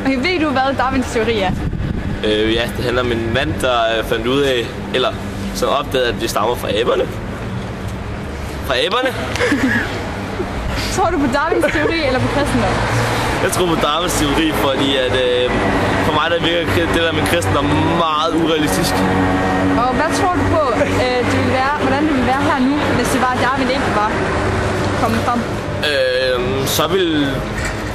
Okay, ved du, hvad Darwins teori er? Ja, det handler om en mand, der fandt ud af, eller så opdagede, at vi stammer fra aberne. Fra aberne? Tror du på Darwins teori eller på kristendom? Jeg tror på Darwins teori, fordi at, for mig der virker det der med kristendom meget urealistisk. Og hvad tror du på, hvordan det ville være her nu, hvis det var, at Darwin ikke var kommet frem? Så ville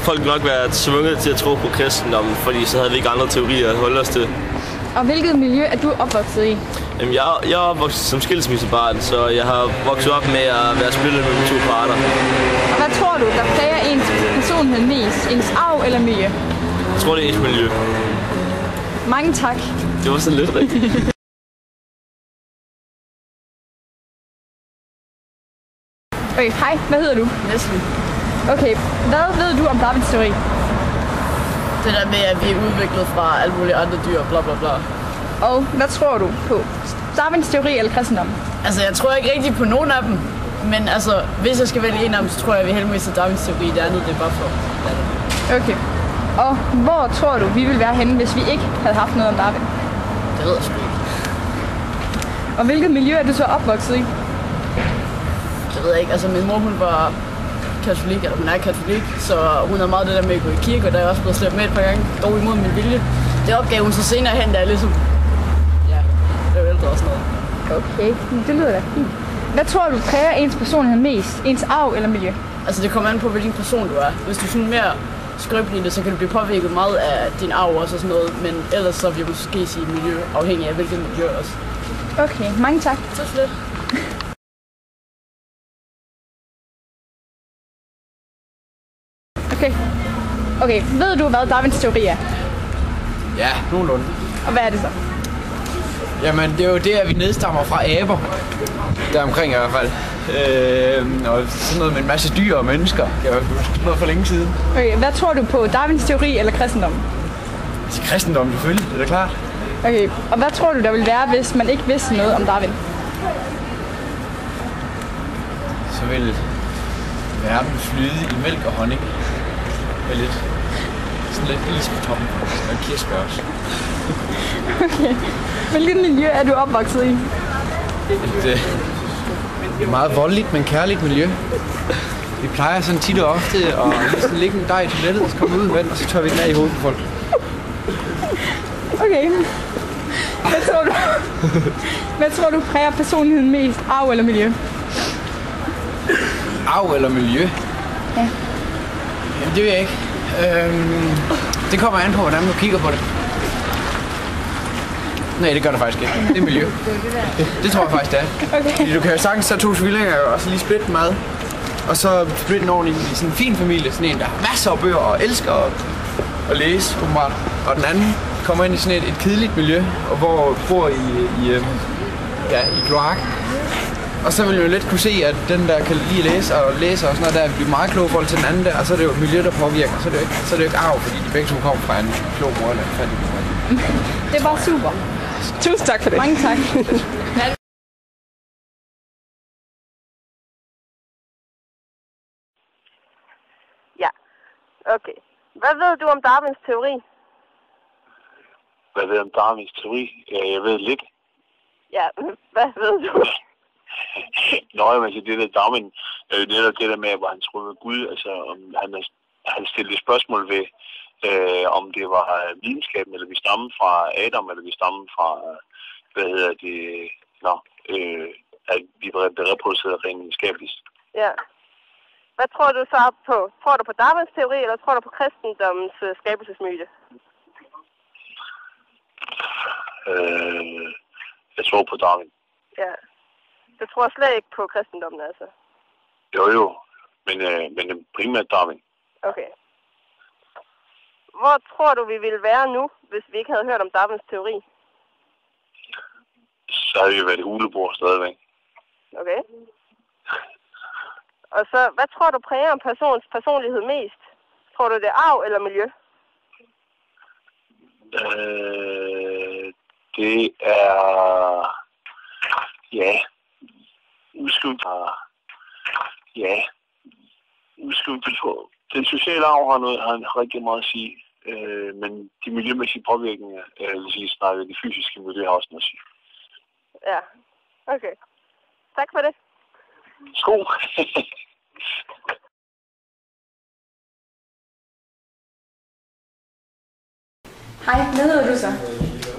folk nok være tvunget til at tro på kristendommen, fordi så havde vi ikke andre teorier at holde os til. Og hvilket miljø er du opvokset i? Jamen, jeg er opvokset som skilsmissebarn, så jeg har vokset op med at være splittet mellem to parter. Og hvad tror du, der præger ens personlighed mest? Ens arv eller miljø? Jeg tror, det er ens miljø. Mange tak. Det var sådan lidt rigtigt. Okay, hej. Hvad hedder du? Næsten. Okay, hvad ved du om Darwins teori? Det der med, at vi er udviklet fra alle mulige andre dyr, bla bla bla. Og hvad tror du på? Darwins teori eller kristendom? Altså, jeg tror ikke rigtig på nogen af dem. Men altså, hvis jeg skal vælge en af dem, så tror jeg, at vi heldigvis er Darwins teori. Det andet, det er bare for. Okay. Og hvor tror du, vi ville være henne, hvis vi ikke havde haft noget om Darwin? Det ved jeg sgu ikke. Og hvilket miljø er du så opvokset i? Det ved jeg ikke. Altså, min mor, hun var katolik, eller hun er katolik, så hun har meget det der med at gå i kirke, og der er også blevet slæbt med et par gange, dog imod min vilje. Det opgav hun så senere hen, da jeg ligesom, ja, blev ældre og sådan noget. Okay, det lyder da fint. Hvad tror du præger ens personlighed mest? Ens arv eller miljø? Altså, det kommer an på, hvilken person du er. Hvis du er sådan mere skrøbelig, så kan du blive påvirket meget af din arv også og sådan noget, men ellers så vil jeg måske sige miljø, afhængig af hvilket miljø også. Okay, mange tak. Tak for det. Okay, ved du, hvad Darwins teori er? Ja, nogenlunde. Og hvad er det så? Jamen, det er jo det, at vi nedstammer fra aber. Der omkring i hvert fald. Og sådan noget med en masse dyr og mennesker. Jeg har huske noget for længe siden. Okay, hvad tror du på? Darwins teori eller kristendom? Altså, kristendom selvfølgelig, det er da klart. Okay, og hvad tror du, der ville være, hvis man ikke vidste noget om Darwin? Så vil verden flyde i mælk og honning. Med sådan lidt is på toppen. Og kirsebær også. Okay. Hvilket miljø er du opvokset i? Et meget voldeligt, men kærligt miljø. Vi plejer sådan tit og ofte at lægge en dej i toilettet, og så kommer vi ud i vand, og så tør vi den af i hovedet på folk. Okay. Hvad tror du præger personligheden mest? Arv eller miljø? Arv eller miljø? Ja. Jamen, det ved jeg ikke. Det kommer an på, hvordan du kigger på det. Nej, det gør det faktisk ikke. Det er miljø. Det tror jeg faktisk, det er. Okay. Fordi du kan jo sagtens tage to tvillinger og så lige splitte dem ad. Og så splitte den ordentligt i sådan en fin familie. Sådan en, der har masser af bøger og elsker at læse, åbenbart. Og den anden kommer ind i sådan et kedeligt miljø, og hvor bor i kloak. Og så vil du jo let kunne se, at den der kan lige læse og sådan noget der, bliver meget klog i forhold til den anden der, og så er det jo miljø, der påvirker. Så er det jo ikke arv, fordi de begge to kommer fra en klog mor eller en fattig mor. Det er bare super. Tusind tak for det. Mange tak. Ja, okay. Hvad ved du om Darwins teori? Hvad ved jeg om Darwins teori? Jeg ved lidt. Ja, hvad ved du? Nå, men det der Darwin, netop det der med, hvor han troede med Gud, altså om han stillede spørgsmål ved, om det var videnskaben, eller vi stammer fra Adam, eller vi stammer fra, at vi blev reproduceret rent videnskabeligt. Ja. Hvad tror du så på? Tror du på Darwins teori, eller tror du på kristendommens skabelsesmyte? Jeg tror på Darwin. Ja. Du tror slet ikke på kristendommen, altså? Jo, men primært Darwin. Okay. Hvor tror du, vi ville være nu, hvis vi ikke havde hørt om Darwins teori? Så havde vi været hulebord stadigvæk. Okay. Og så, hvad tror du præger en persons personlighed mest? Tror du, det er arv eller miljø? Det er... Ja... Udskudt. Ja. Udskudt. Den sociale arv har rigtig meget at sige. Men de miljømæssige påvirkninger, hvis I snakker de fysiske miljø, har også noget at sige. Ja, okay. Tak for det. Sko. Hej, hvad hedder du så?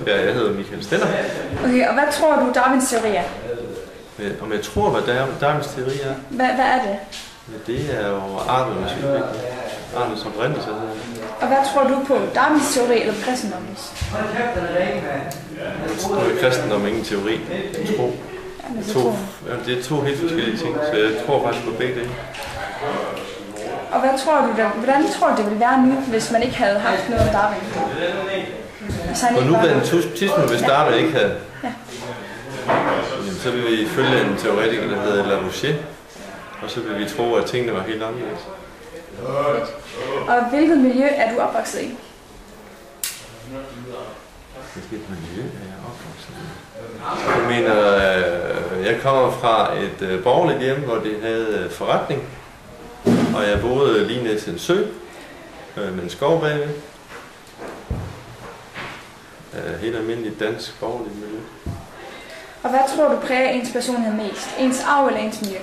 Ja, jeg hedder Michael Steller. Okay, og hvad tror du Darwins teori er? Om jeg tror, hvad Darwins teori er? Hvad er det? Ja, det er jo arternes udvikling. Arternes oprindelse. Og hvad tror du på? Darwins teori eller kristendommens? Jeg tror, at kristendom er ingen teori. En tro. Det er to helt forskellige ting, så jeg tror faktisk på begge dele. Og hvordan tror du det ville være nu, hvis man ikke havde haft noget om Darwin? På nuværende tidspunkt, hvis Darwin ikke havde, så vil vi følge en teoretiker, der hedder Lavoisier, og så vil vi tro, at tingene var helt anderledes. Og hvilket miljø er du opvokset i? Hvilket miljø er jeg opvokset i? Jeg mener, jeg kommer fra et borgerligt hjem, hvor de havde forretning, og jeg boede lige ned til en sø med en skov bagved. Helt almindeligt dansk borgerligt miljø. Og hvad tror du præger ens personlighed mest? Ens arv eller ens miljø?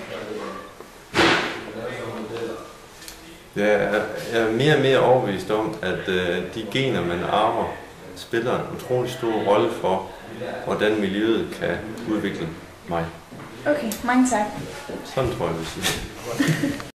Jeg er mere og mere overbevist om, at de gener, man arver, spiller en utrolig stor rolle for, hvordan miljøet kan udvikle mig. Okay, mange tak. Sådan tror jeg, vi siger.